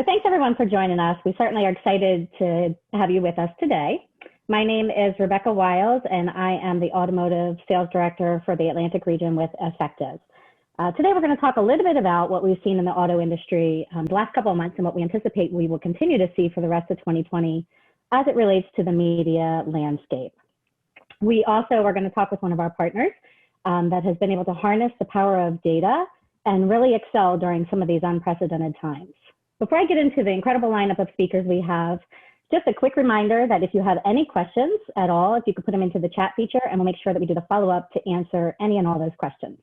thanks everyone for joining us. We certainly are excited to have you with us today. My name is Rebecca Wiles, and I am the Automotive Sales Director for the Atlantic region with Effective. Today we're going to talk a little bit about what we've seen in the auto industry the last couple of months and what we anticipate we will continue to see for the rest of 2020 as it relates to the media landscape. We also are going to talk with one of our partners that has been able to harness the power of data and really excel during some of these unprecedented times. Before I get into the incredible lineup of speakers we have, just a quick reminder that if you have any questions at all, if you could put them into the chat feature, and we'll make sure that we do the follow-up to answer any and all those questions.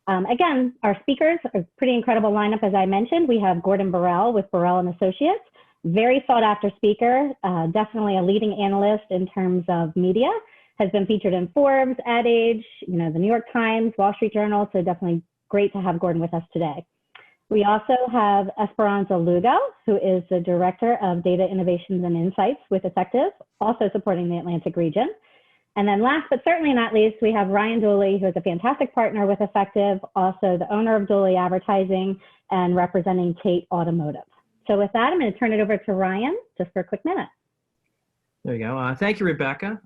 Again, our speakers are a pretty incredible lineup, as I mentioned. We have Gord Burrell with Burrell & Associates, very sought-after speaker, definitely a leading analyst in terms of media, has been featured in Forbes, Ad Age, the New York Times, Wall Street Journal, so definitely great to have Gordon with us today. We also have Esperanza Lugo, who is the Director of Data Innovations and Insights with Effective, also supporting the Atlantic region. And then last but certainly not least, we have Ryan Dooley, who is a fantastic partner with Effective, also the owner of Dooley Advertising and representing Tate Automotive. So with that, I'm going to turn it over to Ryan just for a quick minute. There you go. Thank you, Rebecca.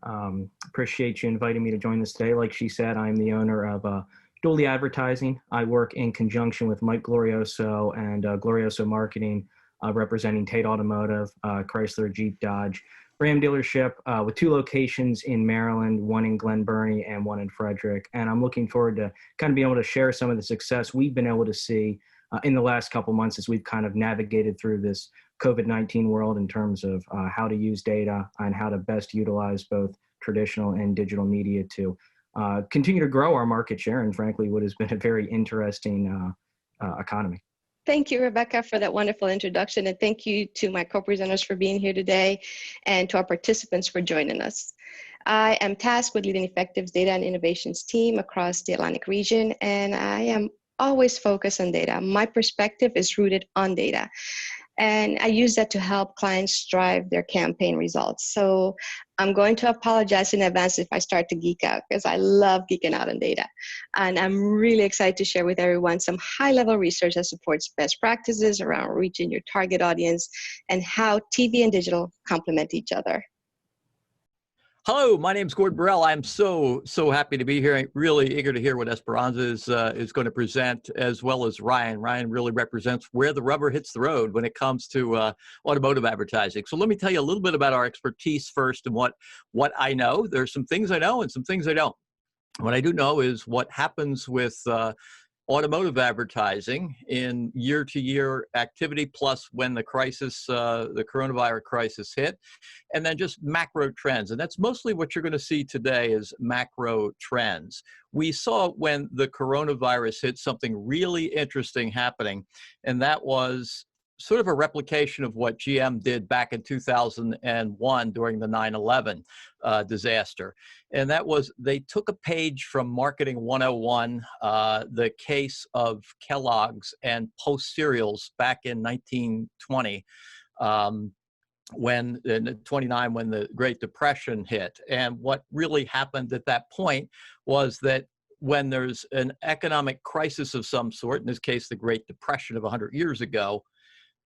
Appreciate you inviting me to join this today. Like she said, I'm the owner of Dooley Advertising. I work in conjunction with Mike Glorioso and Glorioso Marketing, representing Tate Automotive, Chrysler, Jeep, Dodge, Ram dealership with 2 locations in Maryland, one in Glen Burnie and one in Frederick. And I'm looking forward to kind of being able to share some of the success we've been able to see in the last couple months as we've kind of navigated through this COVID-19 world in terms of how to use data and how to best utilize both traditional and digital media to continue to grow our market share and frankly what has been a very interesting economy. Thank you, Rebecca, for that wonderful introduction, and thank you to my co-presenters for being here today and to our participants for joining us. I am tasked with leading Effective's data and innovations team across the Atlantic region, and I am always focused on data. My perspective is rooted on data, and I use that to help clients drive their campaign results. So I'm going to apologize in advance if I start to geek out, because I love geeking out on data. And I'm really excited to share with everyone some high-level research that supports best practices around reaching your target audience and how TV and digital complement each other. Hello, my name is Gord Burrell. I'm so happy to be here. I'm really eager to hear what Esperanza is going to present, as well as Ryan. Ryan really represents where the rubber hits the road when it comes to automotive advertising. So let me tell you a little bit about our expertise first and what I know. There's some things I know and some things I don't. What I do know is what happens with automotive advertising in year-to-year activity, plus when the crisis, the coronavirus crisis hit, and then just macro trends. And that's mostly what you're going to see today is macro trends. We saw when the coronavirus hit something really interesting happening, and that was sort of a replication of what GM did back in 2001 during the 9/11 disaster. And that was, they took a page from Marketing 101, the case of Kellogg's and Post cereals back in 1920, when the Great Depression hit. And what really happened at that point was that when there's an economic crisis of some sort, in this case, the Great Depression of 100 years ago,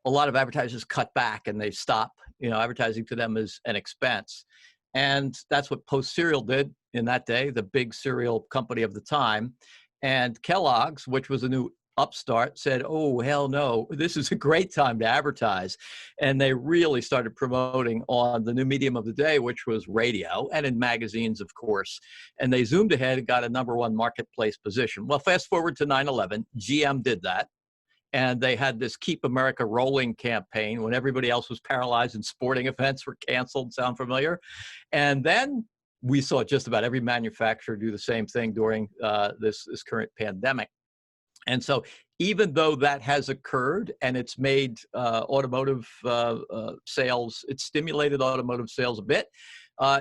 a lot of advertisers cut back and they stop, advertising to them as an expense. And that's what Post Cereal did in that day, the big cereal company of the time. And Kellogg's, which was a new upstart, said, oh, hell no, this is a great time to advertise. And they really started promoting on the new medium of the day, which was radio, and in magazines, of course. And they zoomed ahead and got a #1 marketplace position. Well, fast forward to 9/11, GM did that. And they had this Keep America Rolling campaign when everybody else was paralyzed and sporting events were canceled. Sound familiar? And then we saw just about every manufacturer do the same thing during this current pandemic. And so even though that has occurred and it's made automotive sales, it's stimulated automotive sales a bit,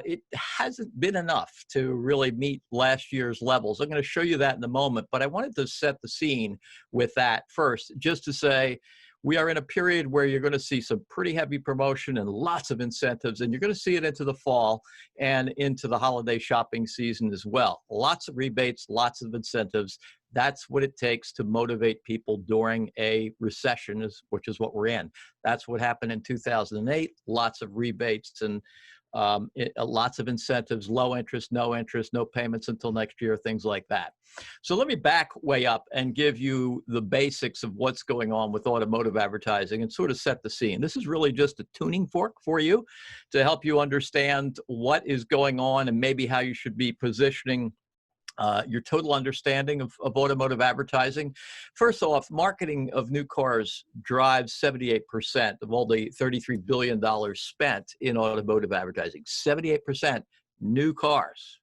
it hasn't been enough to really meet last year's levels. I'm going to show you that in a moment, but I wanted to set the scene with that first, just to say we are in a period where you're going to see some pretty heavy promotion and lots of incentives, and you're going to see it into the fall and into the holiday shopping season as well. Lots of rebates, lots of incentives. That's what it takes to motivate people during a recession, which is what we're in. That's what happened in 2008. Lots of rebates and lots of incentives, low interest, no payments until next year, things like that. So let me back way up and give you the basics of what's going on with automotive advertising and sort of set the scene. This is really just a tuning fork for you to help you understand what is going on and maybe how you should be positioning your total understanding of automotive advertising. First off, marketing of new cars drives 78% of all the $33 billion spent in automotive advertising. 78% new cars,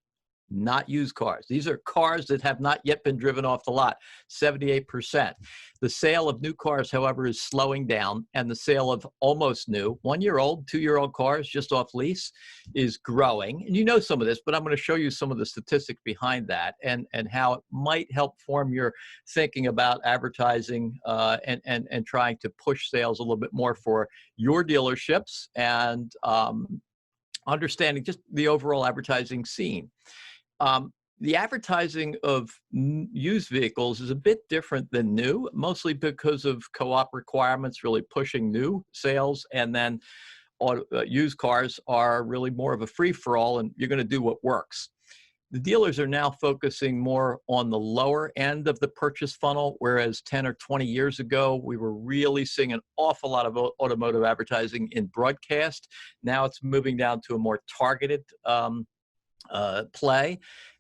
not used cars. These are cars that have not yet been driven off the lot, 78%. The sale of new cars, however, is slowing down, and the sale of almost new, 1-year-old, 2-year-old cars just off lease is growing. And you know some of this, but I'm going to show you some of the statistics behind that and how it might help form your thinking about advertising and trying to push sales a little bit more for your dealerships and understanding just the overall advertising scene. The advertising of used vehicles is a bit different than new, mostly because of co-op requirements really pushing new sales, and then used cars are really more of a free-for-all, and you're going to do what works. The dealers are now focusing more on the lower end of the purchase funnel, whereas 10 or 20 years ago, we were really seeing an awful lot of automotive advertising in broadcast. Now it's moving down to a more targeted play,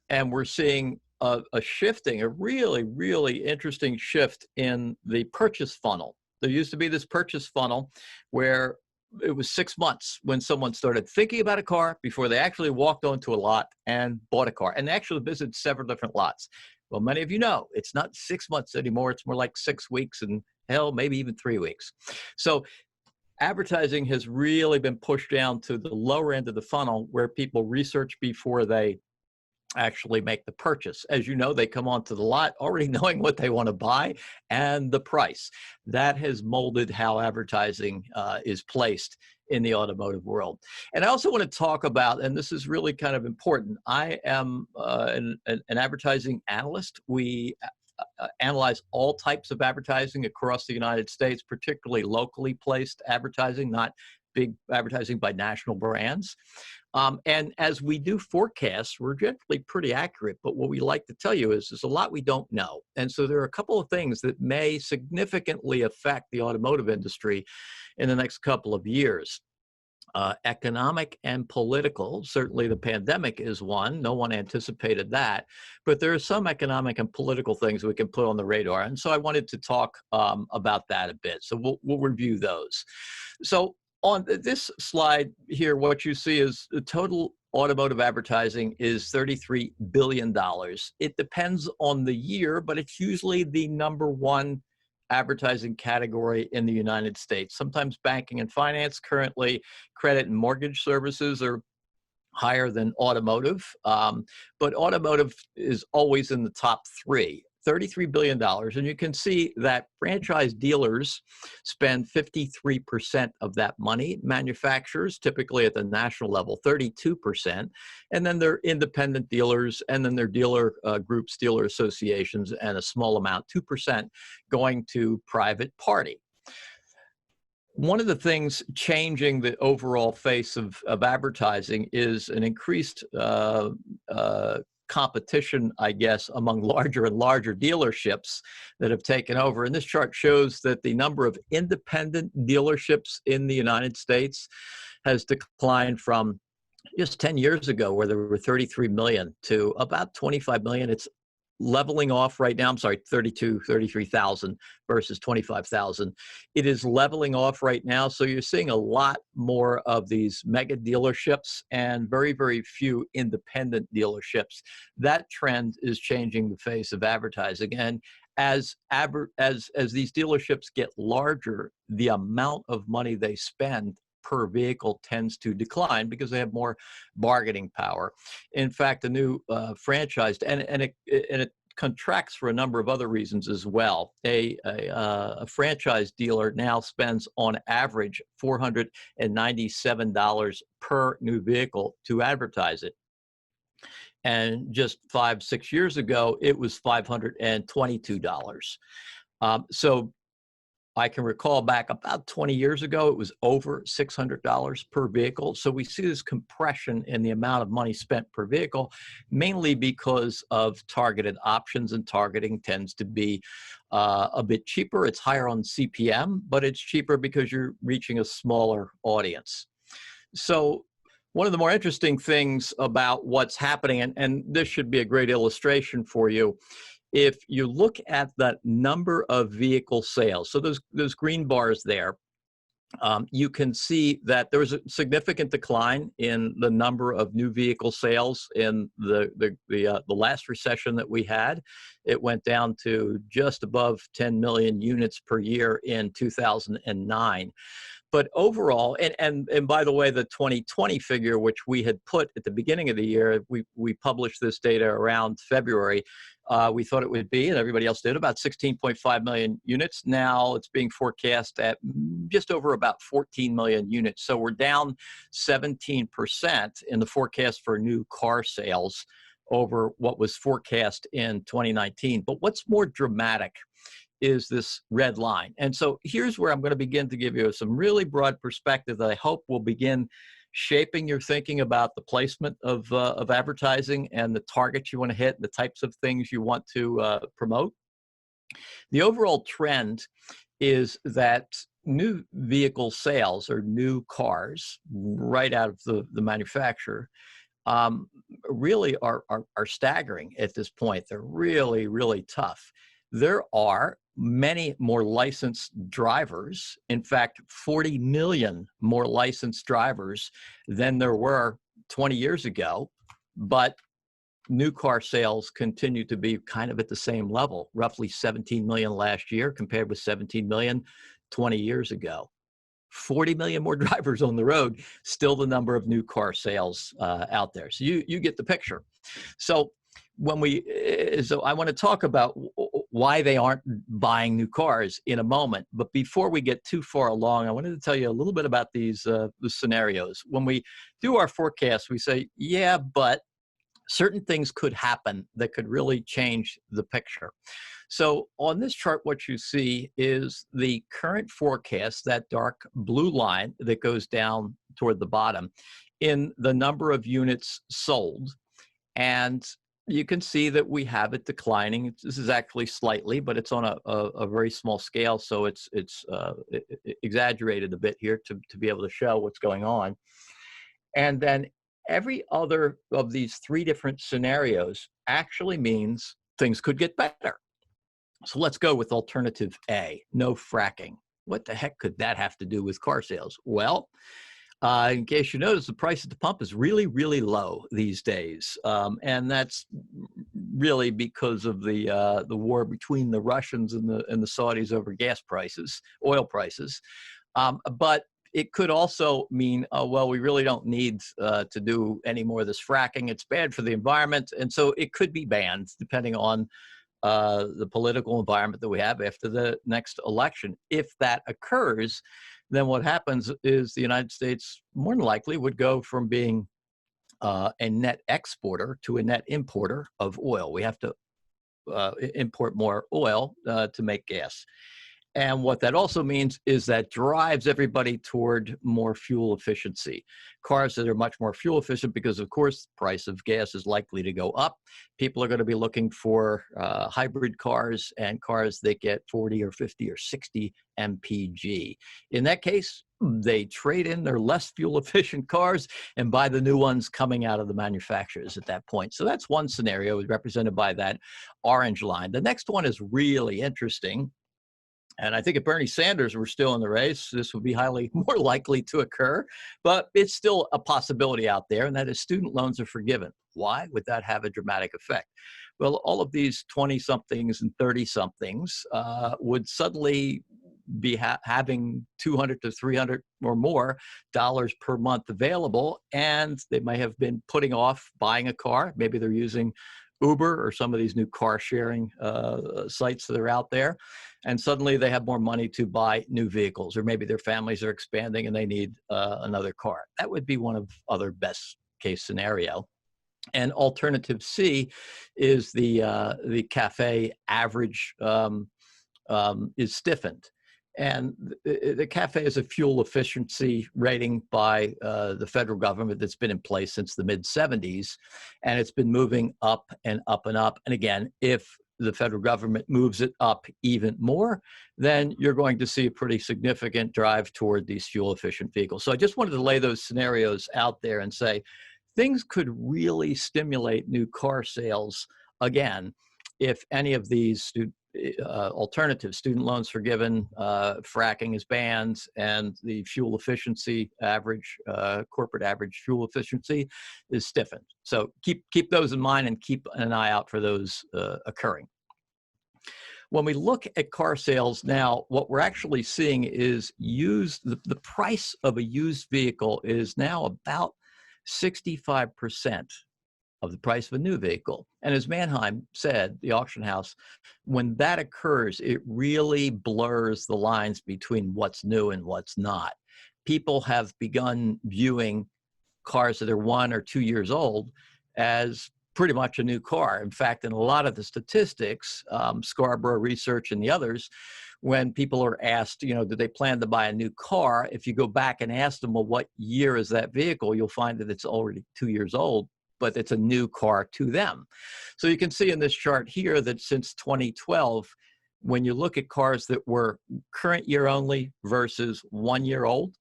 and we're seeing a shifting, a really, really interesting shift in the purchase funnel. There used to be this purchase funnel where it was 6 months when someone started thinking about a car before they actually walked onto a lot and bought a car, and they actually visited several different lots. Well, many of you know it's not 6 months anymore. It's more like 6 weeks and hell, maybe even 3 weeks. So advertising has really been pushed down to the lower end of the funnel where people research before they actually make the purchase. As you know, they come onto the lot already knowing what they want to buy and the price. That has molded how advertising is placed in the automotive world. And I also want to talk about, and this is really kind of important, I am an advertising analyst. We analyze all types of advertising across the United States, particularly locally placed advertising, not big advertising by national brands. And as we do forecasts, we're generally pretty accurate, but what we like to tell you is there's a lot we don't know. And so there are a couple of things that may significantly affect the automotive industry in the next couple of years. Economic and political. Certainly the pandemic is one. No one anticipated that. But there are some economic and political things we can put on the radar. And so I wanted to talk about that a bit. So we'll review those. So on this slide here, what you see is the total automotive advertising is $33 billion. It depends on the year, but it's usually the #1 advertising category in the United States. Sometimes banking and finance, currently credit and mortgage services are higher than automotive, but automotive is always in the top 3. $33 billion, and you can see that franchise dealers spend 53% of that money, manufacturers, typically at the national level, 32%, and then they're independent dealers, and then their dealer groups, dealer associations, and a small amount, 2%, going to private party. One of the things changing the overall face of advertising is an increased competition, I guess, among larger and larger dealerships that have taken over. And this chart shows that the number of independent dealerships in the United States has declined from just 10 years ago, where there were 33 million, to about 25 million. It's leveling off right now. I'm sorry, 33,000 versus 25,000. It is leveling off right now. So you're seeing a lot more of these mega dealerships and very, very few independent dealerships. That trend is changing the face of advertising. And as these dealerships get larger, the amount of money they spend per vehicle tends to decline because they have more bargaining power. In fact, the new franchised, and it contracts for a number of other reasons as well. A franchise dealer now spends on average $497 per new vehicle to advertise it. And just 5-6 years ago, it was $522. So I can recall back about 20 years ago, it was over $600 per vehicle. So we see this compression in the amount of money spent per vehicle, mainly because of targeted options, and targeting tends to be a bit cheaper. It's higher on CPM, but it's cheaper because you're reaching a smaller audience. So one of the more interesting things about what's happening, and this should be a great illustration for you, if you look at the number of vehicle sales, so those green bars there, you can see that there was a significant decline in the number of new vehicle sales in the last recession that we had. It went down to just above 10 million units per year in 2009. But overall, and by the way, the 2020 figure, which we had put at the beginning of the year, we published this data around February. We thought it would be, and everybody else did, about 16.5 million units. Now it's being forecast at just over about 14 million units. So we're down 17% in the forecast for new car sales over what was forecast in 2019. But what's more dramatic is this red line. And so here's where I'm going to begin to give you some really broad perspective that I hope will begin shaping your thinking about the placement of advertising and the targets you want to hit, and the types of things you want to promote. The overall trend is that new vehicle sales, or new cars right out of the manufacturer, really are staggering at this point. They're really, really tough. There are many more licensed drivers. In fact, 40 million more licensed drivers than there were 20 years ago. But new car sales continue to be kind of at the same level, roughly 17 million last year compared with 17 million 20 years ago. 40 million more drivers on the road, still the number of new car sales out there. So you get the picture. So I want to talk about why they aren't buying new cars in a moment. But before we get too far along, I wanted to tell you a little bit about these the scenarios. When we do our forecast, we say, yeah, but certain things could happen that could really change the picture. So on this chart, what you see is the current forecast, that dark blue line that goes down toward the bottom, in the number of units sold. And you can see that we have it declining. This is actually slightly, but it's on a very small scale, so it's exaggerated a bit here to be able to show what's going on. And then every other of these three different scenarios actually means things could get better. So let's go with alternative A, no fracking. What the heck could that have to do with car sales? Well, in case you notice, the price at the pump is really, really low these days. And that's really because of the war between the Russians and the Saudis over gas prices, oil prices. But it could also mean, well, we really don't need to do any more of this fracking. It's bad for the environment. And so it could be banned depending on the political environment that we have after the next election. If that occurs, then what happens is the United States more than likely would go from being a net exporter to a net importer of oil. We have to import more oil to make gas. And what that also means is that drives everybody toward more fuel efficiency. Cars that are much more fuel efficient because, of course, the price of gas is likely to go up. People are going to be looking for hybrid cars and cars that get 40 or 50 or 60 mpg. In that case, they trade in their less fuel efficient cars and buy the new ones coming out of the manufacturers at that point. So that's one scenario represented by that orange line. The next one is really interesting. And I think if Bernie Sanders were still in the race, this would be highly more likely to occur. But it's still a possibility out there, and that is student loans are forgiven. Why would that have a dramatic effect? Well, all of these 20-somethings and 30-somethings would suddenly be having $200 to $300 or more dollars per month available, and they may have been putting off buying a car. Maybe they're using Uber or some of these new car sharing sites that are out there. And suddenly they have more money to buy new vehicles, or maybe their families are expanding and they need another car. That would be one of other best case scenario. And alternative C is the cafe average is stiffened. And the cafe is a fuel efficiency rating by the federal government that's been in place since the mid-70s, and it's been moving up and up and up. And again, if the federal government moves it up even more, then you're going to see a pretty significant drive toward these fuel-efficient vehicles. So I just wanted to lay those scenarios out there and say, things could really stimulate new car sales again if any of these alternatives, student loans forgiven, fracking is banned, and the fuel efficiency average, corporate average fuel efficiency is stiffened. So keep those in mind and keep an eye out for those occurring. When we look at car sales now, what we're actually seeing is the price of a used vehicle is now about 65% of the price of a new vehicle. And as Manheim said, the auction house, when that occurs, it really blurs the lines between what's new and what's not. People have begun viewing cars that are 1 or 2 years old as pretty much a new car. In fact, in a lot of the statistics, Scarborough Research and the others, when people are asked, do they plan to buy a new car? If you go back and ask them, well, what year is that vehicle? You'll find that it's already 2 years old, but it's a new car to them. So you can see in this chart here that since 2012, when you look at cars that were current year only versus 1 year old,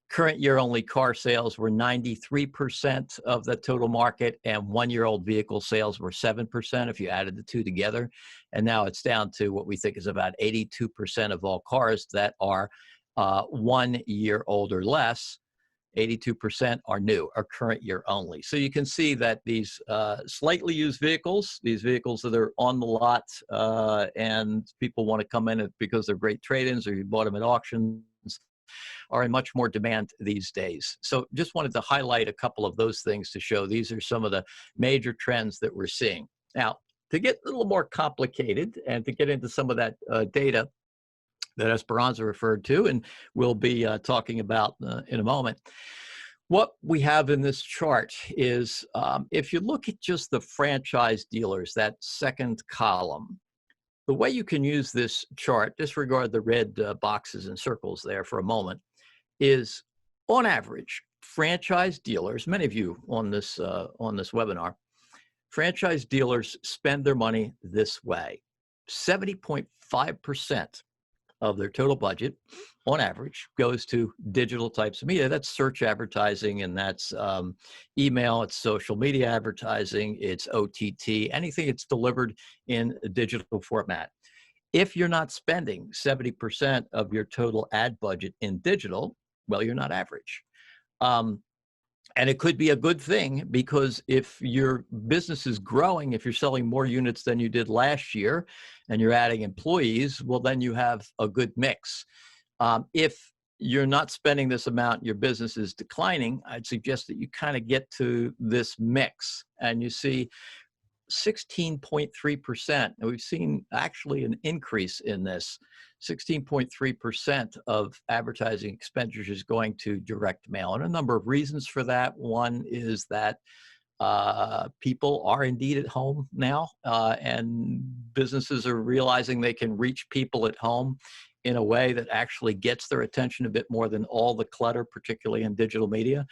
current year only car sales were 93% of the total market, and 1 year old vehicle sales were 7% if you added the two together. And now it's down to what we think is about 82% of all cars that are 1 year old or less. 82% are new, are current year only. So you can see that these slightly used vehicles, these vehicles that are on the lot and people want to come in because they're great trade-ins or you bought them at auctions, are in much more demand these days. So just wanted to highlight a couple of those things to show these are some of the major trends that we're seeing. Now, to get a little more complicated and to get into some of that data that Esperanza referred to, and we'll be talking about in a moment. What we have in this chart is, if you look at just the franchise dealers, that second column, the way you can use this chart, disregard the red boxes and circles there for a moment, is on average, franchise dealers, many of you on this webinar, franchise dealers spend their money this way. 70.5% of their total budget, on average, goes to digital types of media. That's search advertising, and that's email, it's social media advertising, it's OTT, anything that's delivered in a digital format. If you're not spending 70% of your total ad budget in digital, well, you're not average. And it could be a good thing, because if your business is growing, if you're selling more units than you did last year and you're adding employees, well, then you have a good mix. If you're not spending this amount, your business is declining, I'd suggest that you kind of get to this mix and you see 16.3%. And we've seen actually an increase in this. 16.3% of advertising expenditures going to direct mail. And a number of reasons for that. One is that people are indeed at home now, and businesses are realizing they can reach people at home in a way that actually gets their attention a bit more than all the clutter, particularly in digital media.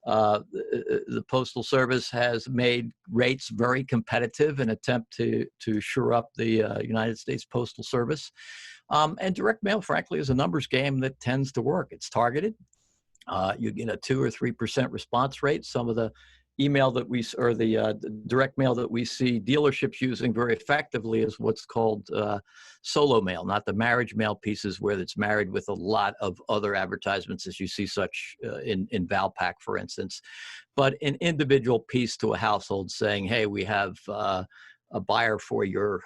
The Postal Service has made rates very competitive in an attempt to shore up the United States Postal Service. And direct mail, frankly, is a numbers game that tends to work. It's targeted. You get a 2 or 3% response rate. Some of the email that we, or the direct mail that we see dealerships using very effectively is what's called solo mail, not the marriage mail pieces where it's married with a lot of other advertisements, as you see such in Valpak, for instance, but an individual piece to a household saying, hey, we have a buyer for your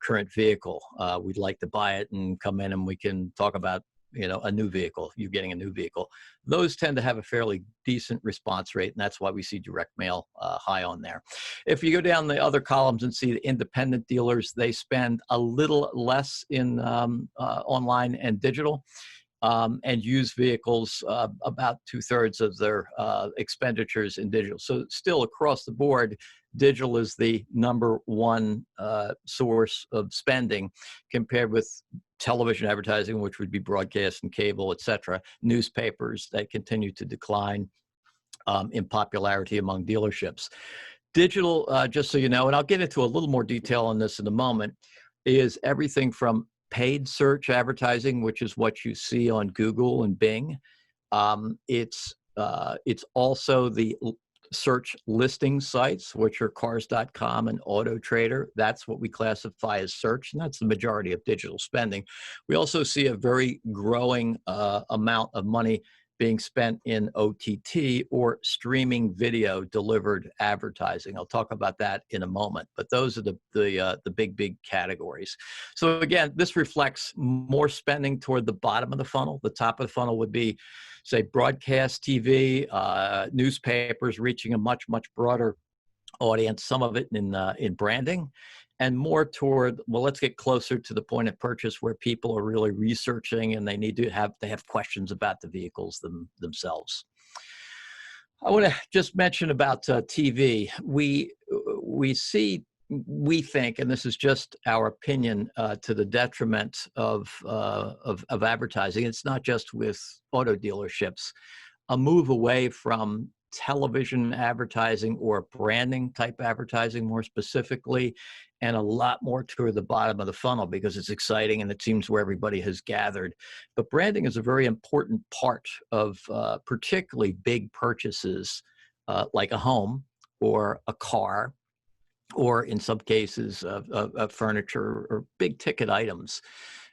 current vehicle. We'd like to buy it and come in and we can talk about a new vehicle, you getting a new vehicle. Those tend to have a fairly decent response rate, and that's why we see direct mail high on there. If you go down the other columns and see the independent dealers, they spend a little less in online and digital. And used vehicles, about 2/3 of their expenditures in digital. So still across the board, digital is the #1 source of spending, compared with television advertising, which would be broadcast and cable, et cetera, newspapers that continue to decline in popularity among dealerships. Digital, just so you know, and I'll get into a little more detail on this in a moment, is everything from paid search advertising, which is what you see on Google and Bing. It's also the search listing sites, which are cars.com and AutoTrader. That's what we classify as search, and that's the majority of digital spending. We also see a very growing amount of money being spent in OTT, or streaming video delivered advertising. I'll talk about that in a moment, but those are the big categories. So again, this reflects more spending toward the bottom of the funnel. The top of the funnel would be, say, broadcast TV, newspapers, reaching a much broader audience, some of it in branding, and more toward, well, let's get closer to the point of purchase where people are really researching and they have questions about the vehicles themselves. I want to just mention about TV. We think, and this is just our opinion, to the detriment of advertising. It's not just with auto dealerships. A move away from television advertising or branding type advertising more specifically, and a lot more toward the bottom of the funnel because it's exciting and it seems where everybody has gathered. But branding is a very important part of particularly big purchases like a home or a car, or in some cases of furniture or big ticket items.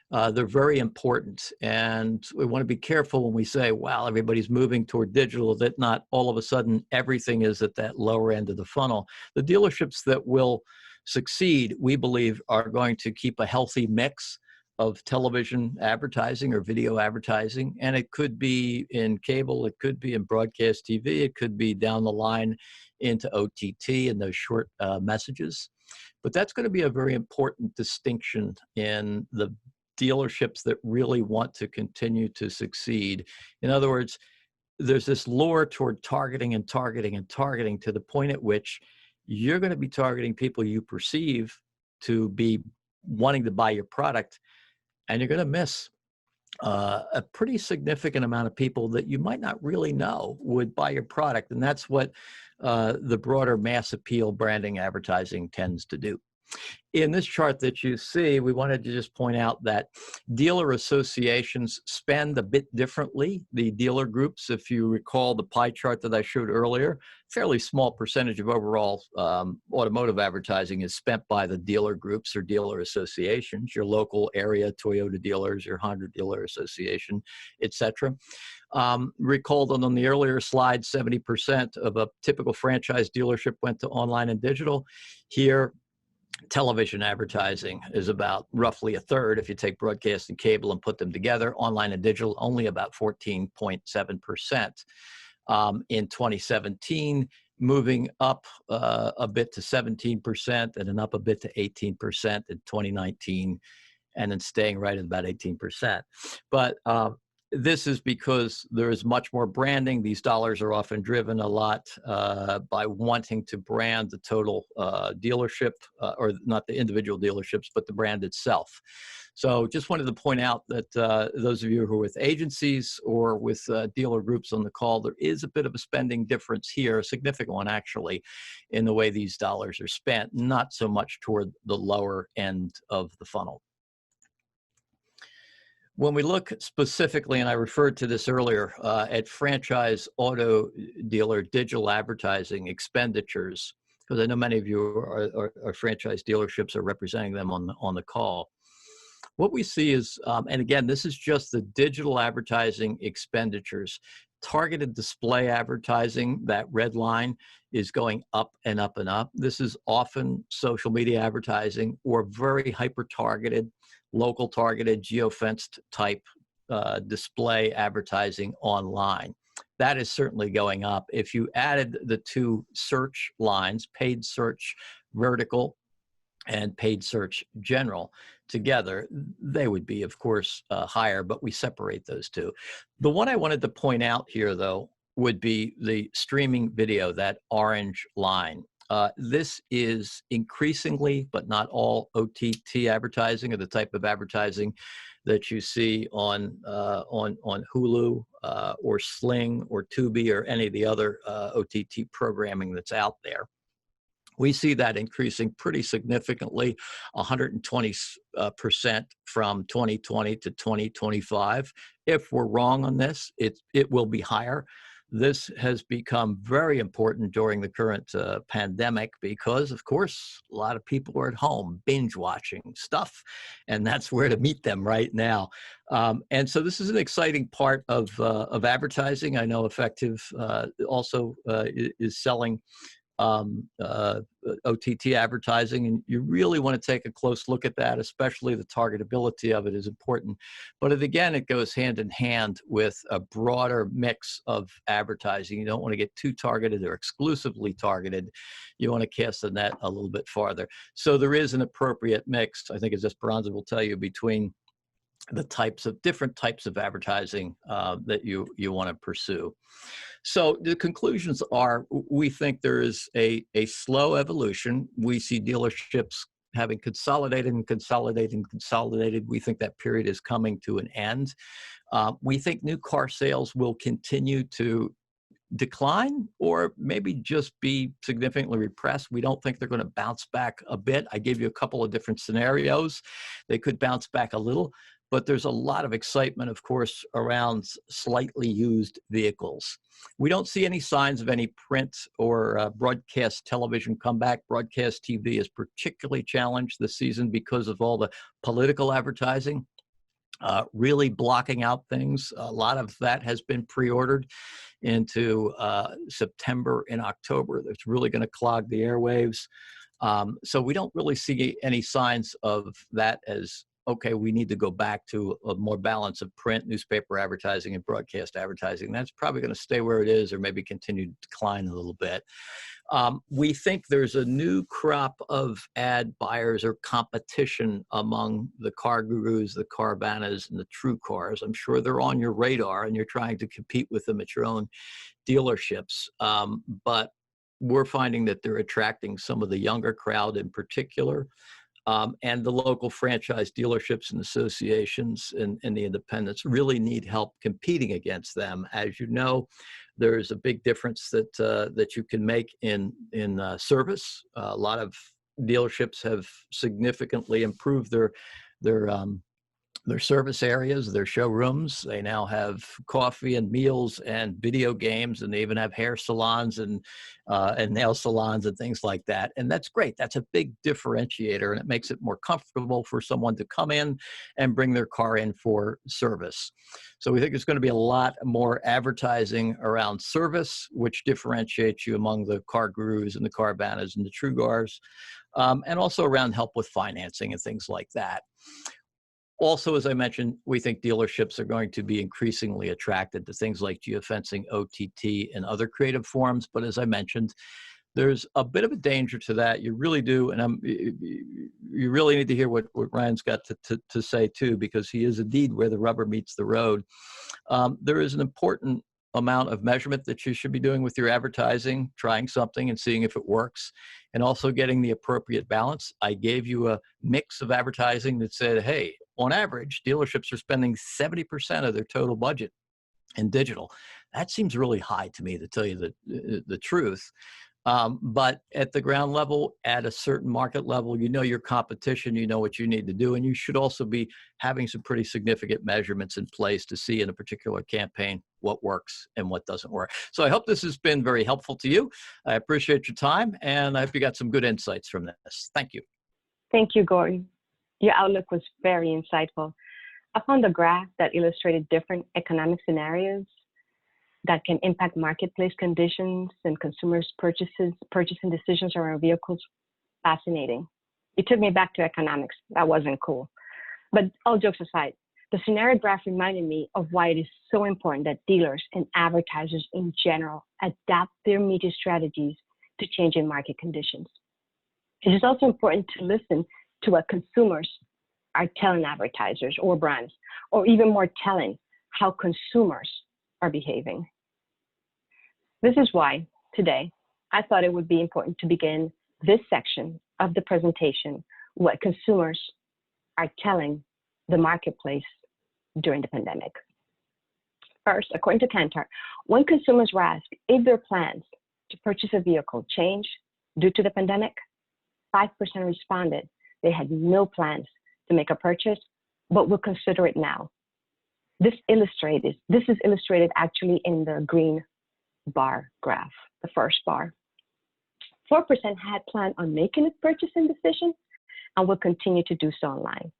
They're very important, and we want to be careful when we say, wow, everybody's moving toward digital, that not all of a sudden everything is at that lower end of the funnel. The dealerships that will succeed, we believe, are going to keep a healthy mix of television advertising or video advertising, and it could be in cable, it could be in broadcast TV, it could be down the line into OTT and those short messages. But that's going to be a very important distinction in the dealerships that really want to continue to succeed. In other words, there's this lure toward targeting and targeting and targeting to the point at which you're going to be targeting people you perceive to be wanting to buy your product, and you're going to miss a pretty significant amount of people that you might not really know would buy your product. And that's what the broader mass appeal branding advertising tends to do. In this chart that you see, we wanted to just point out that dealer associations spend a bit differently. The dealer groups, if you recall the pie chart that I showed earlier, fairly small percentage of overall automotive advertising is spent by the dealer groups or dealer associations, your local area Toyota dealers, your Honda dealer association, etc. Recall that on the earlier slide, 70% of a typical franchise dealership went to online and digital. Here, television advertising is about roughly a third. If you take broadcast and cable and put them together, online and digital, only about 14.7% in 2017, moving up a bit to 17% and then up a bit to 18% in 2019, and then staying right at about 18%. But this is because there is much more branding. These dollars are often driven a lot by wanting to brand the total dealership, or not the individual dealerships, but the brand itself. So just wanted to point out that those of you who are with agencies or with dealer groups on the call, there is a bit of a spending difference here, a significant one actually, in the way these dollars are spent, not so much toward the lower end of the funnel. When we look specifically, and I referred to this earlier, at franchise auto dealer digital advertising expenditures, because I know many of you are franchise dealerships are representing them on the call. What we see is, and again, this is just the digital advertising expenditures. Targeted display advertising, that red line, is going up and up and up. This is often social media advertising or very hyper-targeted, local targeted, geofenced type display advertising online. That is certainly going up. If you added the two search lines, paid search vertical and paid search general together, they would be, of course, higher, but we separate those two. The one I wanted to point out here, though, would be the streaming video, that orange line. This is increasingly, but not all, OTT advertising, or the type of advertising that you see on Hulu or Sling or Tubi or any of the other OTT programming that's out there. We see that increasing pretty significantly, 120% from 2020 to 2025. If we're wrong on this, it will be higher. This has become very important during the current pandemic because, of course, a lot of people are at home binge watching stuff, and that's where to meet them right now. And so this is an exciting part of advertising. I know Effective also is selling OTT advertising, and you really want to take a close look at that, especially the targetability of it is important. But again, it goes hand in hand with a broader mix of advertising. You don't want to get too targeted or exclusively targeted. You want to cast the net a little bit farther. So there is an appropriate mix, I think, as Esperanza will tell you, between the different types of advertising that you want to pursue. So the conclusions are, we think there is a slow evolution. We see dealerships having consolidated and consolidated and consolidated. We think that period is coming to an end. We think new car sales will continue to decline or maybe just be significantly repressed. We don't think they're going to bounce back a bit. I gave you a couple of different scenarios. They could bounce back a little, but there's a lot of excitement, of course, around slightly used vehicles. We don't see any signs of any print or broadcast television comeback. Broadcast TV is particularly challenged this season because of all the political advertising, really blocking out things. A lot of that has been pre-ordered into September and October. That's really going to clog the airwaves. So we don't really see any signs of that as, okay, we need to go back to a more balance of print, newspaper advertising, and broadcast advertising. That's probably going to stay where it is or maybe continue to decline a little bit. We think there's a new crop of ad buyers or competition among the car gurus, the Carvanas, and the true cars. I'm sure they're on your radar and you're trying to compete with them at your own dealerships. But we're finding that they're attracting some of the younger crowd in particular. And the local franchise dealerships and associations and the independents really need help competing against them. As you know, there's a big difference that you can make in service. A lot of dealerships have significantly improved their service areas, their showrooms. They now have coffee and meals and video games, and they even have hair salons and nail salons and things like that. And that's great. That's a big differentiator, and it makes it more comfortable for someone to come in and bring their car in for service. So we think there's going to be a lot more advertising around service, which differentiates you among the car gurus and the Carvanas and the true cars, and also around help with financing and things like that. Also, as I mentioned, we think dealerships are going to be increasingly attracted to things like geofencing, OTT, and other creative forms. But as I mentioned, there's a bit of a danger to that. You really do, and you really need to hear what Ryan's got to say too, because he is indeed where the rubber meets the road. There is an important amount of measurement that you should be doing with your advertising, trying something and seeing if it works, and also getting the appropriate balance. I gave you a mix of advertising that said, hey, on average, dealerships are spending 70% of their total budget in digital. That seems really high to me, to tell you the truth. But at the ground level, at a certain market level, you know your competition, you know what you need to do, and you should also be having some pretty significant measurements in place to see in a particular campaign what works and what doesn't work. So I hope this has been very helpful to you. I appreciate your time, and I hope you got some good insights from this. Thank you. Thank you, Gord. Your outlook was very insightful. I found a graph that illustrated different economic scenarios that can impact marketplace conditions and consumers' purchasing decisions around vehicles. Fascinating. It took me back to economics. That wasn't cool. But all jokes aside, The scenario graph reminded me of why it is so important that dealers and advertisers in general adapt their media strategies to changing market conditions. It is also important to listen to what consumers are telling advertisers or brands, or even more telling, how consumers are behaving. This is why today I thought it would be important to begin this section of the presentation, what consumers are telling the marketplace during the pandemic. First, according to Kantar, when consumers were asked if their plans to purchase a vehicle changed due to the pandemic, 5% responded they had no plans to make a purchase, but would consider it now. This is illustrated actually in the green bar graph, the first bar. 4% had planned on making a purchasing decision and will continue to do so online.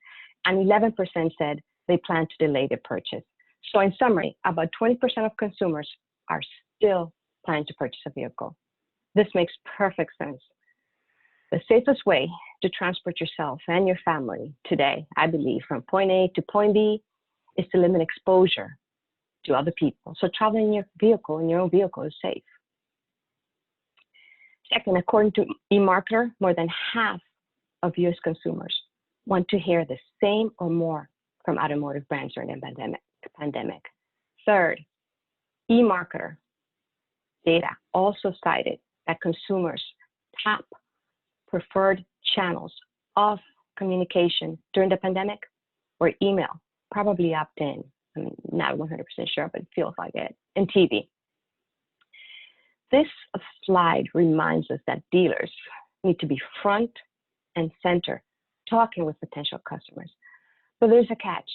And 11% said they plan to delay their purchase. So in summary, about 20% of consumers are still planning to purchase a vehicle. This makes perfect sense. The safest way to transport yourself and your family today, I believe, from point A to point B is to limit exposure to other people. So traveling in your own vehicle is safe. Second, according to eMarketer, more than half of US consumers want to hear the same or more from automotive brands during the pandemic. Third, eMarketer data also cited that consumers' top preferred channels of communication during the pandemic were email, probably opt-in, I'm not 100% sure, but it feels like it, and TV. This slide reminds us that dealers need to be front and center talking with potential customers. But there's a catch.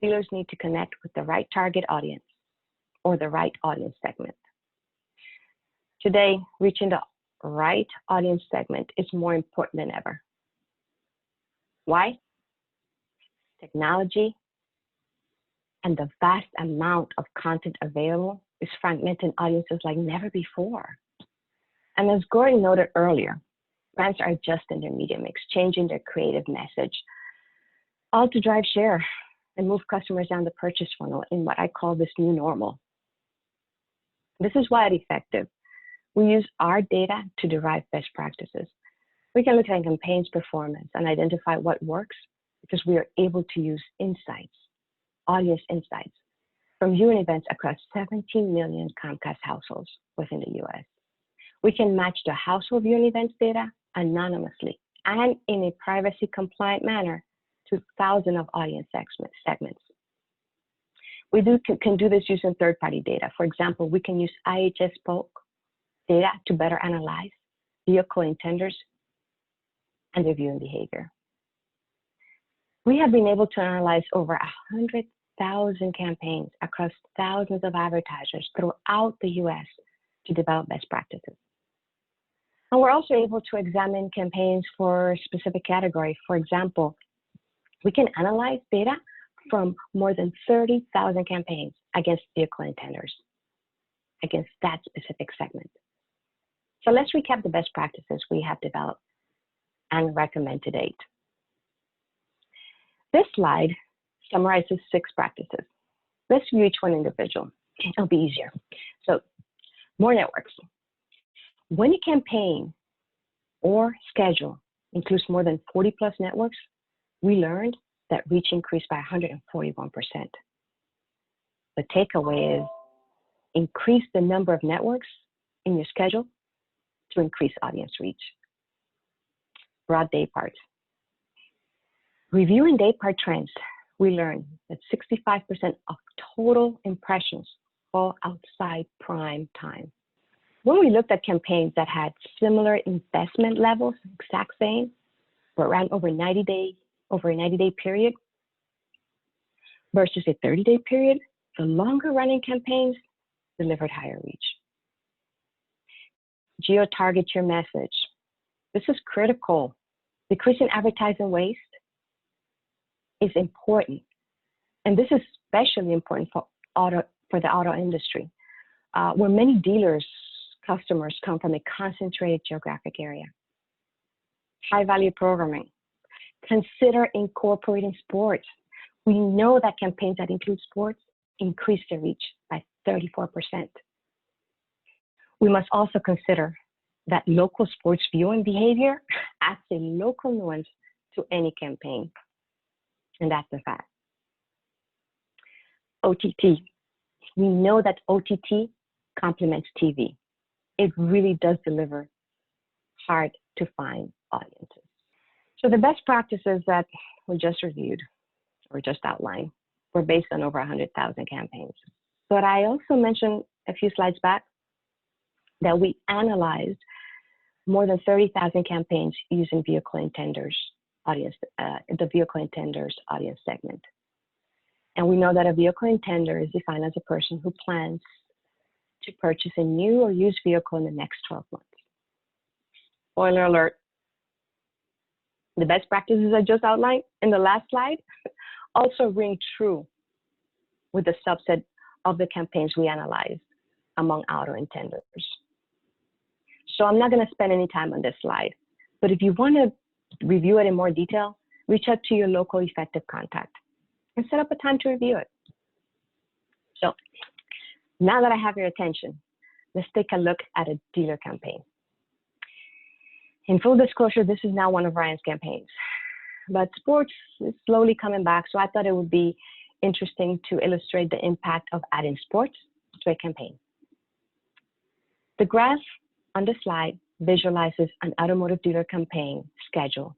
Dealers need to connect with the right target audience or the right audience segment. Today, reaching the right audience segment is more important than ever. Why? Technology and the vast amount of content available is fragmenting audiences like never before. And as Gord noted earlier, brands are adjusting their media mix, changing their creative message, all to drive share and move customers down the purchase funnel in what I call this new normal. This is why at Effective, we use our data to derive best practices. We can look at campaigns performance and identify what works because we are able to use insights, audience insights, from viewing events across 17 million Comcast households within the US. We can match the household viewing events data anonymously and in a privacy compliant manner to thousands of audience segments. We can do this using third-party data. For example, we can use IHS Polk data to better analyze vehicle intenders and their viewing behavior. We have been able to analyze over 100,000 campaigns across thousands of advertisers throughout the US to develop best practices. And we're also able to examine campaigns for specific categories. For example, we can analyze data from more than 30,000 campaigns against vehicle intenders, against that specific segment. So let's recap the best practices we have developed and recommend to date. This slide summarizes 6 practices. Let's view each one individual. It'll be easier. So, more networks. When a campaign or schedule includes more than 40 plus networks, we learned that reach increased by 141%. The takeaway is increase the number of networks in your schedule to increase audience reach. Broad day parts. Reviewing day part trends, we learned that 65% of total impressions fall outside prime time. When we looked at campaigns that had similar investment levels, exact same, but ran over a 90-day period versus a 30-day period, the longer running campaigns delivered higher reach. Geo-target your message. This is critical. Decreasing advertising waste is important. And this is especially important for the auto industry, where many dealers, customers come from a concentrated geographic area. High value programming. Consider incorporating sports. We know that campaigns that include sports increase their reach by 34%. We must also consider that local sports viewing behavior adds a local nuance to any campaign, and that's a fact. OTT. We know that OTT complements TV. It really does deliver hard to find audiences. So the best practices that we just reviewed or just outlined were based on over 100,000 campaigns. But I also mentioned a few slides back that we analyzed more than 30,000 campaigns using vehicle intenders audience, the vehicle intenders audience segment. And we know that a vehicle intender is defined as a person who plans to purchase a new or used vehicle in the next 12 months. Spoiler alert, the best practices I just outlined in the last slide also ring true with the subset of the campaigns we analyzed among auto intenders. So I'm not going to spend any time on this slide, but if you want to review it in more detail, reach out to your local effective contact and set up a time to review it. So now that I have your attention, let's take a look at a dealer campaign. In full disclosure, this is now one of Ryan's campaigns, but sports is slowly coming back, so I thought it would be interesting to illustrate the impact of adding sports to a campaign. The graph on the slide visualizes an automotive dealer campaign schedule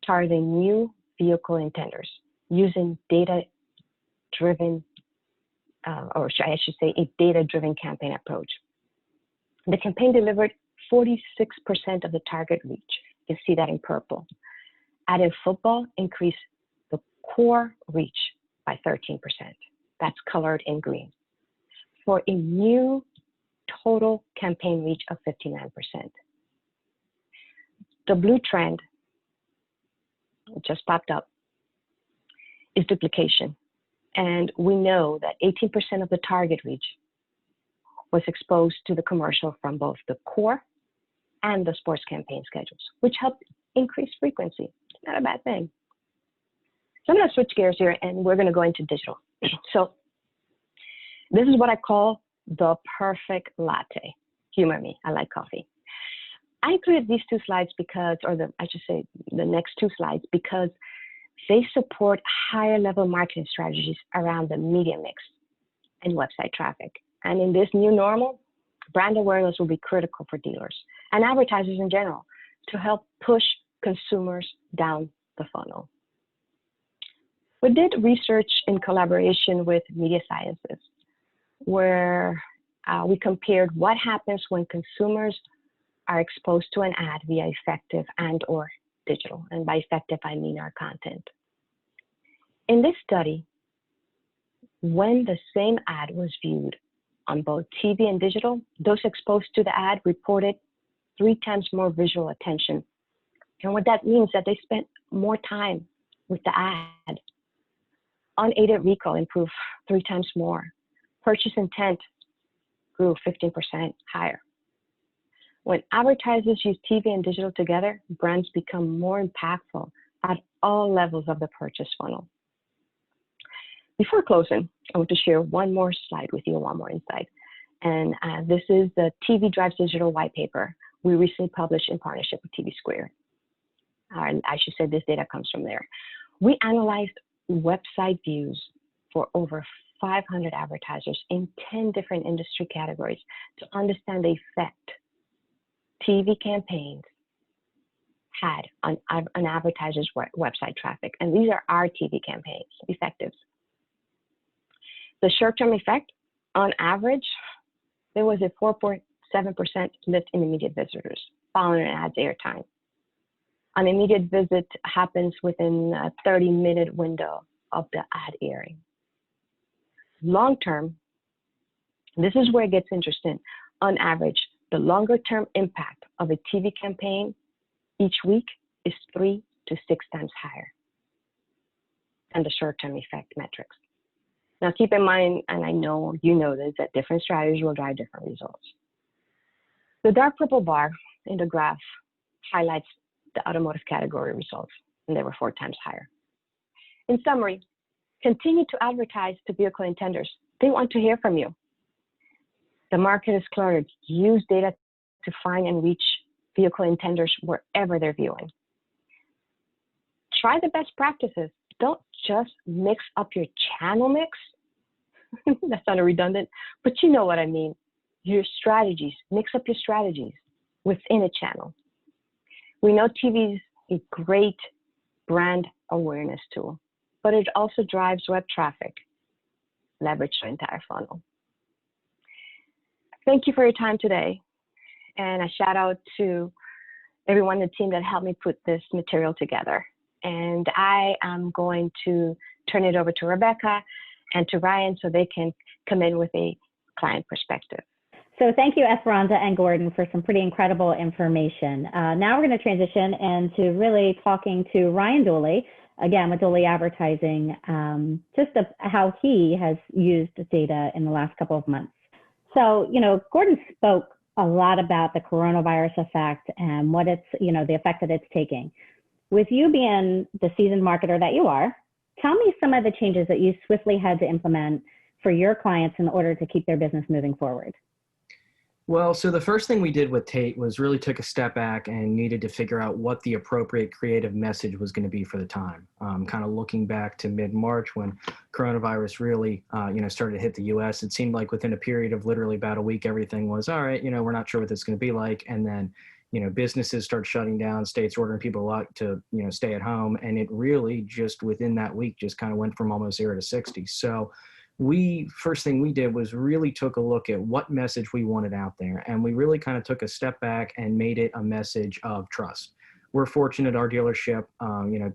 targeting new vehicle intenders using data-driven, or I should say a data-driven campaign approach. The campaign delivered 46% of the target reach. You can see that in purple. Added football increased the core reach by 13%. That's colored in green, for a new total campaign reach of 59%. The blue trend, it just popped up, is duplication. And we know that 18% of the target reach was exposed to the commercial from both the core and the sports campaign schedules, which helped increase frequency. Not a bad thing. So I'm going to switch gears here and we're going to go into digital. So this is what I call the perfect latte. Humor me, I like coffee. I included these two slides because, I should say the next two slides, because they support higher level marketing strategies around the media mix and website traffic. And in this new normal, brand awareness will be critical for dealers and advertisers in general to help push consumers down the funnel. We did research in collaboration with media sciences, where we compared what happens when consumers are exposed to an ad via effective and/or digital. And by effective, I mean our content. In this study, when the same ad was viewed on both TV and digital, those exposed to the ad reported 3 times more visual attention. And what that means is that they spent more time with the ad. Unaided recall improved 3 times more. Purchase intent grew 15% higher. When advertisers use TV and digital together, brands become more impactful at all levels of the purchase funnel. Before closing, I want to share one more slide with you, one more insight. And this is the TV Drives Digital white paper we recently published in partnership with TV Square. I should say this data comes from there. We analyzed website views for over 500 advertisers in 10 different industry categories to understand the effect TV campaigns had on advertisers' website traffic. And these are our TV campaigns, effectives. The short-term effect, on average, there was a 4.7% lift in immediate visitors following an ad's airtime. An immediate visit happens within a 30-minute window of the ad airing. Long-term, this is where it gets interesting. On average, the longer-term impact of a TV campaign each week is 3 to 6 times higher than the short-term effect metrics. Now, keep in mind, and I know you know this, that different strategies will drive different results. The dark purple bar in the graph highlights the automotive category results, and they were 4 times higher. In summary, Continue to advertise to vehicle intenders. They want to hear from you. The market is cluttered. Use data to find and reach vehicle intenders wherever they're viewing. Try the best practices. Don't just mix up your channel mix. That sounded redundant, but you know what I mean. Your strategies. Mix up your strategies within a channel. We know TV is a great brand awareness tool, but it also drives web traffic. Leverage the entire funnel. Thank you for your time today. And a shout out to everyone in the team that helped me put this material together. And I am going to turn it over to Rebecca and to Ryan so they can come in with a client perspective. So thank you, Esperanza and Gordon, for some pretty incredible information. Now we're going to transition into really talking to Ryan Dooley, again with Dooley Advertising, how he has used data in the last couple of months. So, Gordon spoke a lot about the coronavirus effect and what it's, the effect that it's taking. With you being the seasoned marketer that you are, tell me some of the changes that you swiftly had to implement for your clients in order to keep their business moving forward. Well, so the first thing we did with Tate was really took a step back and needed to figure out what the appropriate creative message was going to be for the time. Kind of looking back to mid-March when coronavirus really, started to hit the U.S., it seemed like within a period of literally about a week, everything was, all right, we're not sure what this is going to be like. And then, businesses start shutting down, states ordering people out to, stay at home. And it really just within that week just kind of went from almost 0 to 60. So first thing we did was really took a look at what message we wanted out there. And we really kind of took a step back and made it a message of trust. We're fortunate our dealership,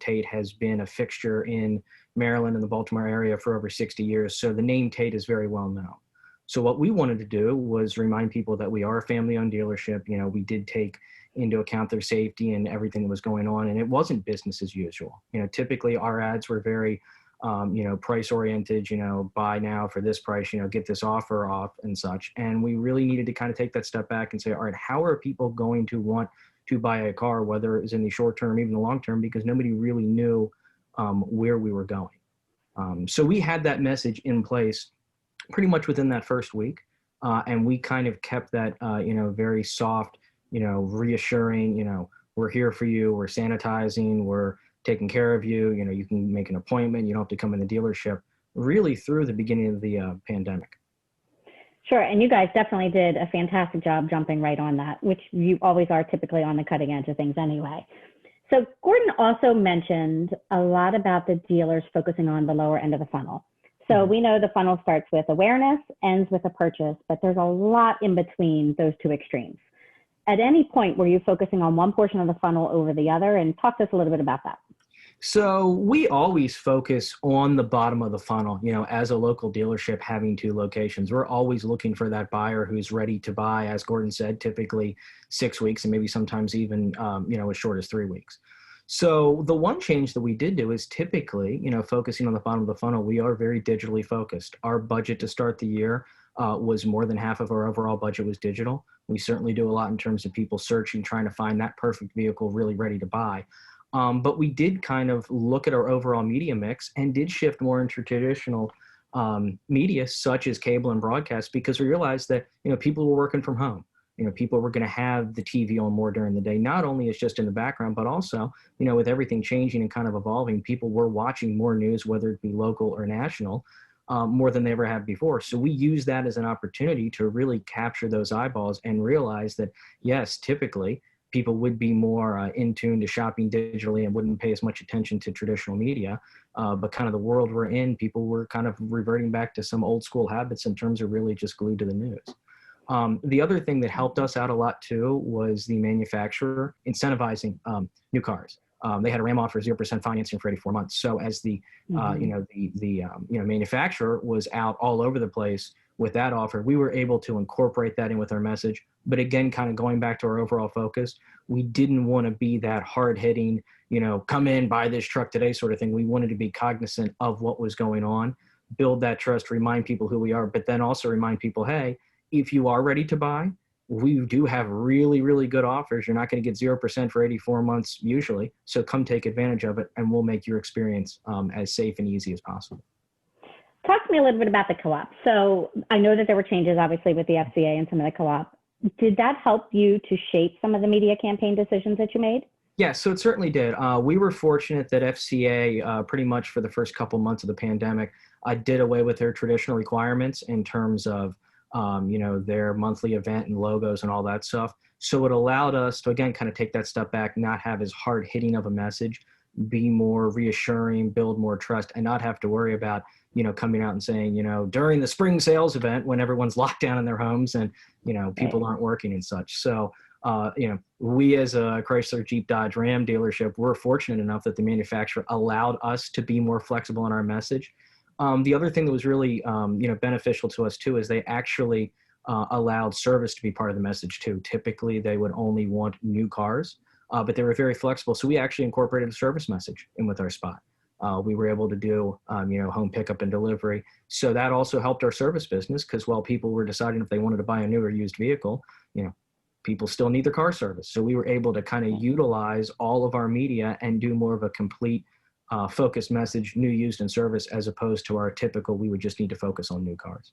Tate has been a fixture in Maryland and the Baltimore area for over 60 years. So the name Tate is very well known. So what we wanted to do was remind people that we are a family-owned dealership. We did take into account their safety and everything that was going on, and it wasn't business as usual. Typically our ads were very price oriented, buy now for this price, get this offer off and such. And we really needed to kind of take that step back and say, all right, how are people going to want to buy a car, whether it's in the short term, even the long term, because nobody really knew where we were going. So we had that message in place pretty much within that first week. And we kind of kept that, very soft, reassuring, we're here for you, we're sanitizing, we're taking care of you, you can make an appointment, you don't have to come in the dealership, really through the beginning of the pandemic. Sure, and you guys definitely did a fantastic job jumping right on that, which you always are typically on the cutting edge of things anyway. So Gordon also mentioned a lot about the dealers focusing on the lower end of the funnel. So we know the funnel starts with awareness, ends with a purchase, but there's a lot in between those two extremes. At any point, were you focusing on one portion of the funnel over the other? And talk to us a little bit about that. So we always focus on the bottom of the funnel, as a local dealership having 2 locations. We're always looking for that buyer who's ready to buy, as Gordon said, typically 6 weeks and maybe sometimes even, as short as 3 weeks. So the one change that we did do is typically, focusing on the bottom of the funnel, we are very digitally focused. Our budget to start the year was more than half of our overall budget was digital. We certainly do a lot in terms of people searching, trying to find that perfect vehicle really ready to buy. But we did kind of look at our overall media mix and did shift more into traditional media such as cable and broadcast, because we realized that, people were working from home. People were going to have the TV on more during the day, not only as just in the background, but also, with everything changing and kind of evolving, people were watching more news, whether it be local or national, more than they ever have before. So we use that as an opportunity to really capture those eyeballs and realize that, yes, typically people would be more in tune to shopping digitally and wouldn't pay as much attention to traditional media. But kind of the world we're in, people were kind of reverting back to some old school habits in terms of really just glued to the news. The other thing that helped us out a lot too was the manufacturer incentivizing new cars. They had a RAM offer 0% financing for 84 months. So as the manufacturer was out all over the place with that offer, we were able to incorporate that in with our message. But again, kind of going back to our overall focus, we didn't want to be that hard-hitting, come in, buy this truck today sort of thing. We wanted to be cognizant of what was going on, build that trust, remind people who we are, but then also remind people, hey, if you are ready to buy, we do have really, really good offers. You're not going to get 0% for 84 months usually. So come take advantage of it, and we'll make your experience as safe and easy as possible. Talk to me a little bit about the co-op. So I know that there were changes, obviously, with the FCA and some of the co-op. Did that help you to shape some of the media campaign decisions that you made? Yeah, so it certainly did. We were fortunate that FCA, pretty much for the first couple months of the pandemic, did away with their traditional requirements in terms of, their monthly event and logos and all that stuff. So it allowed us to, again, kind of take that step back, not have as hard hitting of a message, be more reassuring, build more trust, and not have to worry about, coming out and saying, during the spring sales event when everyone's locked down in their homes and, people aren't working and such. So, we as a Chrysler, Jeep, Dodge, Ram dealership, we're fortunate enough that the manufacturer allowed us to be more flexible in our message. The other thing that was really, beneficial to us too, is they actually allowed service to be part of the message too. Typically, they would only want new cars, but they were very flexible. So we actually incorporated a service message in with our spot. We were able to do, home pickup and delivery. So that also helped our service business because while people were deciding if they wanted to buy a new or used vehicle, people still need their car service. So we were able to kind of utilize all of our media and do more of a complete focused message, new, used, and service, as opposed to our typical, we would just need to focus on new cars.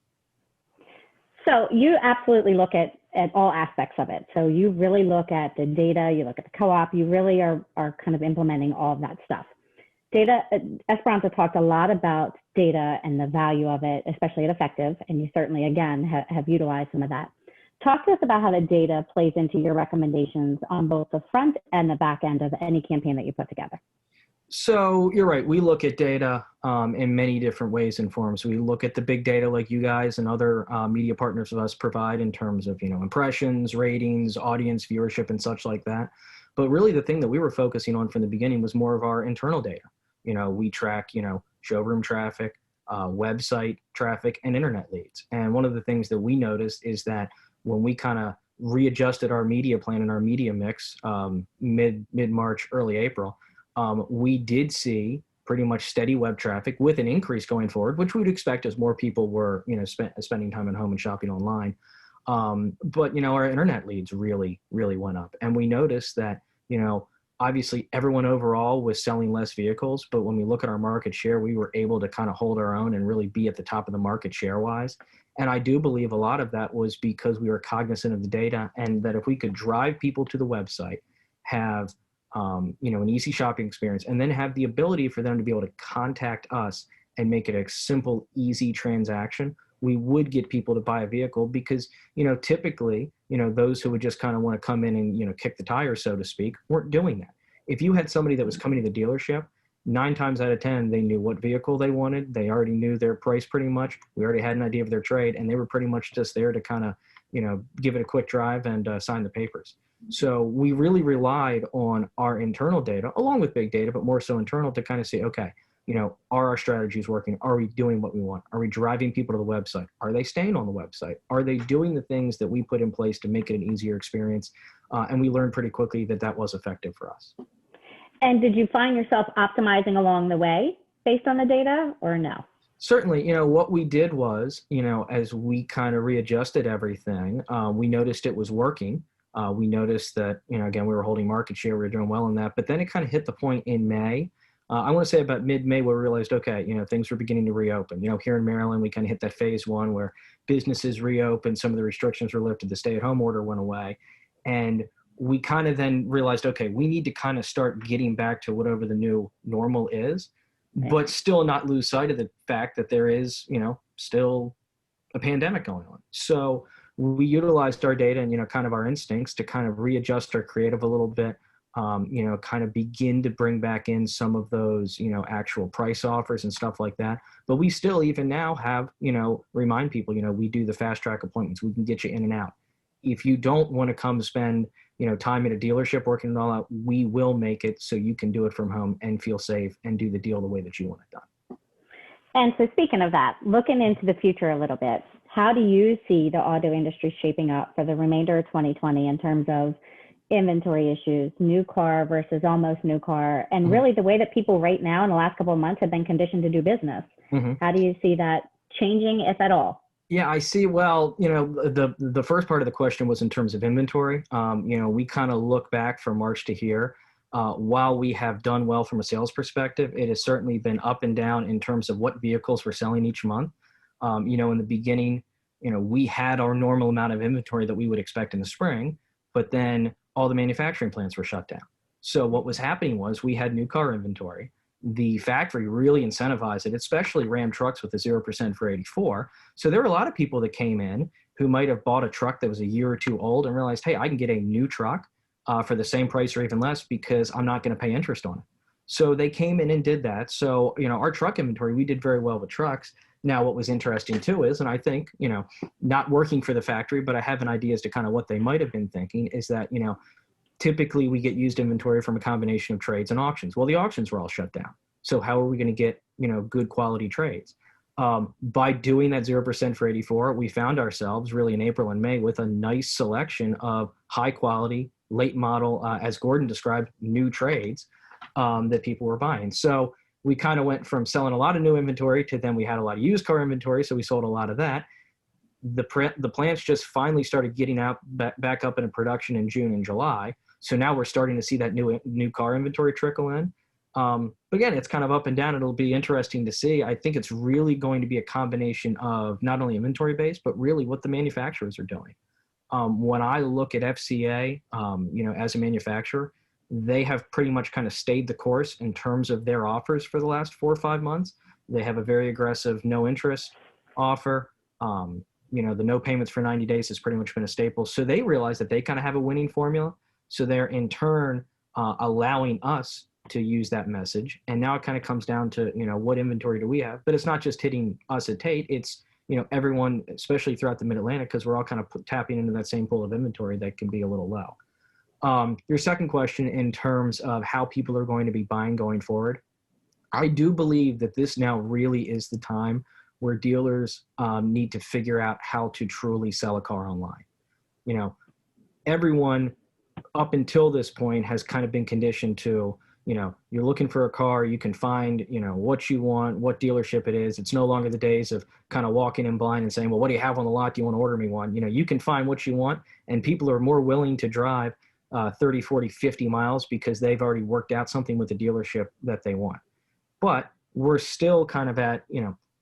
So you absolutely look at all aspects of it. So you really look at the data, you look at the co-op, you really are kind of implementing all of that stuff. Data, Esperanza talked a lot about data and the value of it, especially at Effective, and you certainly, again, have utilized some of that. Talk to us about how the data plays into your recommendations on both the front and the back end of any campaign that you put together. So you're right. We look at data in many different ways and forms. We look at the big data like you guys and other media partners of us provide in terms of, impressions, ratings, audience, viewership, and such like that. But really the thing that we were focusing on from the beginning was more of our internal data. We track, showroom traffic, website traffic, and internet leads. And one of the things that we noticed is that when we kind of readjusted our media plan and our media mix mid-March, early April, we did see pretty much steady web traffic with an increase going forward, which we would expect as more people were, spending time at home and shopping online. But, our internet leads really, really went up. And we noticed that, obviously everyone overall was selling less vehicles, but when we look at our market share, we were able to kind of hold our own and really be at the top of the market share wise. And I do believe a lot of that was because we were cognizant of the data, and that if we could drive people to the website, have, an easy shopping experience, and then have the ability for them to be able to contact us and make it a simple, easy transaction, we would get people to buy a vehicle because, typically, those who would just kind of want to come in and, kick the tires, so to speak, weren't doing that. If you had somebody that was coming to the dealership, 9 times out of 10, they knew what vehicle they wanted. They already knew their price pretty much. We already had an idea of their trade, and they were pretty much just there to kind of, give it a quick drive and sign the papers. So we really relied on our internal data, along with big data, but more so internal, to kind of say, okay, are our strategies working? Are we doing what we want? Are we driving people to the website? Are they staying on the website? Are they doing the things that we put in place to make it an easier experience? And we learned pretty quickly that that was effective for us. And did you find yourself optimizing along the way based on the data, or no? Certainly, what we did was, as we kind of readjusted everything, we noticed it was working. We noticed that, again, we were holding market share, we were doing well in that, but then it kind of hit the point in May. I want to say about mid-May where we realized, okay, things were beginning to reopen. Here in Maryland, we kind of hit that phase 1 where businesses reopened, some of the restrictions were lifted, the stay-at-home order went away. And we kind of then realized, okay, we need to kind of start getting back to whatever the new normal is, but still not lose sight of the fact that there is, still a pandemic going on. So we utilized our data and, kind of our instincts to kind of readjust our creative a little bit, kind of begin to bring back in some of those, actual price offers and stuff like that. But we still even now have, remind people, we do the fast track appointments. We can get you in and out. If you don't want to come spend, time at a dealership working it all out, we will make it so you can do it from home and feel safe and do the deal the way that you want it done. And so speaking of that, looking into the future a little bit, how do you see the auto industry shaping up for the remainder of 2020 in terms of inventory issues, new car versus almost new car, and really the way that people right now in the last couple of months have been conditioned to do business? How do you see that changing, if at all? Yeah, I see. Well, the first part of the question was in terms of inventory. We kind of look back from March to here. while we have done well from a sales perspective, it has certainly been up and down in terms of what vehicles we're selling each month. In the beginning, we had our normal amount of inventory that we would expect in the spring, but then all the manufacturing plants were shut down. So what was happening was we had new car inventory. The factory really incentivized it, especially Ram trucks with the 0% for 84. So there were a lot of people that came in who might have bought a truck that was a year or two old and realized, hey, I can get a new truck for the same price or even less because I'm not going to pay interest on it. So they came in and did that. So, our truck inventory, we did very well with trucks. Now, what was interesting too is, and I think, not working for the factory, but I have an idea as to kind of what they might have been thinking is that, typically we get used inventory from a combination of trades and auctions. Well, the auctions were all shut down. So how are we going to get, good quality trades? By doing that 0% for 84, we found ourselves really in April and May with a nice selection of high quality, late model, as Gordon described, new trades that people were buying. So we kind of went from selling a lot of new inventory to then we had a lot of used car inventory. So we sold a lot of that. The plants just finally started getting out back up into production in June and July. So now we're starting to see that new car inventory trickle in. But again, it's kind of up and down. It'll be interesting to see. I think it's really going to be a combination of not only inventory based, but really what the manufacturers are doing. When I look at FCA, as a manufacturer, they have pretty much kind of stayed the course in terms of their offers for the last 4 or 5 months. They have a very aggressive no interest offer. The no payments for 90 days has pretty much been a staple. So they realize that they kind of have a winning formula. So they're in turn allowing us to use that message. And now it kind of comes down to, what inventory do we have? But it's not just hitting us at Tate. It's, everyone, especially throughout the Mid-Atlantic, because we're all kind of tapping into that same pool of inventory that can be a little low. Your second question in terms of how people are going to be buying going forward, I do believe that this now really is the time where dealers need to figure out how to truly sell a car online. Everyone up until this point has kind of been conditioned to, you're looking for a car, you can find, what you want, what dealership it is. It's no longer the days of kind of walking in blind and saying, well, what do you have on the lot? Do you want to order me one? You can find what you want, and people are more willing to drive 30, 40, 50 miles because they've already worked out something with the dealership that they want. But we're still kind of at,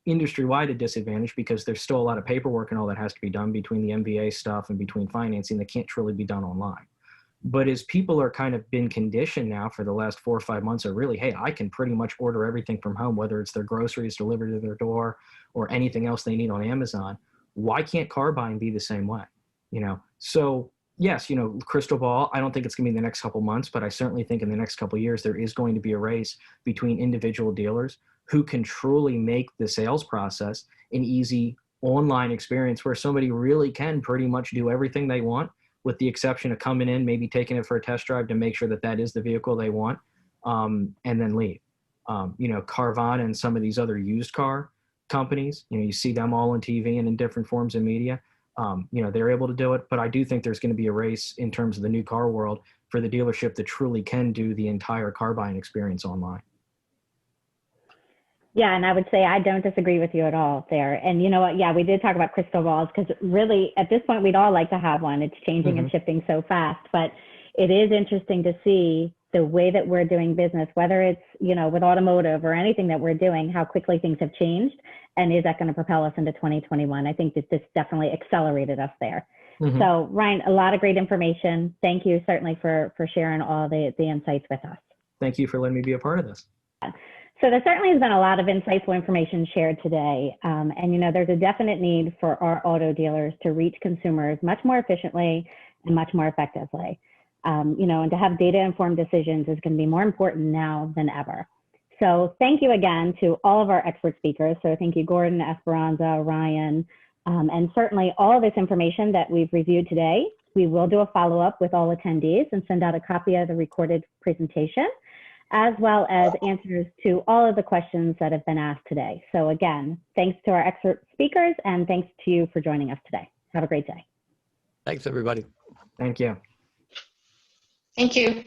industry-wide a disadvantage because there's still a lot of paperwork and all that has to be done between the MBA stuff and between financing that can't truly be done online. But as people are kind of been conditioned now for the last 4 or 5 months of really, hey, I can pretty much order everything from home, whether it's their groceries delivered to their door or anything else they need on Amazon. Why can't car buying be the same way? So yes, crystal ball, I don't think it's going to be in the next couple months, but I certainly think in the next couple of years, there is going to be a race between individual dealers who can truly make the sales process an easy online experience where somebody really can pretty much do everything they want, with the exception of coming in, maybe taking it for a test drive to make sure that that is the vehicle they want, and then leave. Carvana and some of these other used car companies, you see them all on TV and in different forms of media. They're able to do it, but I do think there's going to be a race in terms of the new car world for the dealership that truly can do the entire car buying experience online. Yeah, and I would say I don't disagree with you at all there. And you know what? Yeah, we did talk about crystal balls because really at this point, we'd all like to have one. It's changing and shifting so fast, but it is interesting to see the way that we're doing business, whether it's, with automotive or anything that we're doing, how quickly things have changed. And is that going to propel us into 2021? I think that this definitely accelerated us there. So Ryan, a lot of great information. Thank you certainly for sharing all the insights with us. Thank you for letting me be a part of this. So there certainly has been a lot of insightful information shared today. And, there's a definite need for our auto dealers to reach consumers much more efficiently and much more effectively. And to have data-informed decisions is going to be more important now than ever. So thank you again to all of our expert speakers. So thank you, Gordon, Esperanza, Ryan, and certainly all of this information that we've reviewed today. We will do a follow-up with all attendees and send out a copy of the recorded presentation, as well as answers to all of the questions that have been asked today. So again, thanks to our expert speakers and thanks to you for joining us today. Have a great day. Thanks, everybody. Thank you. Thank you.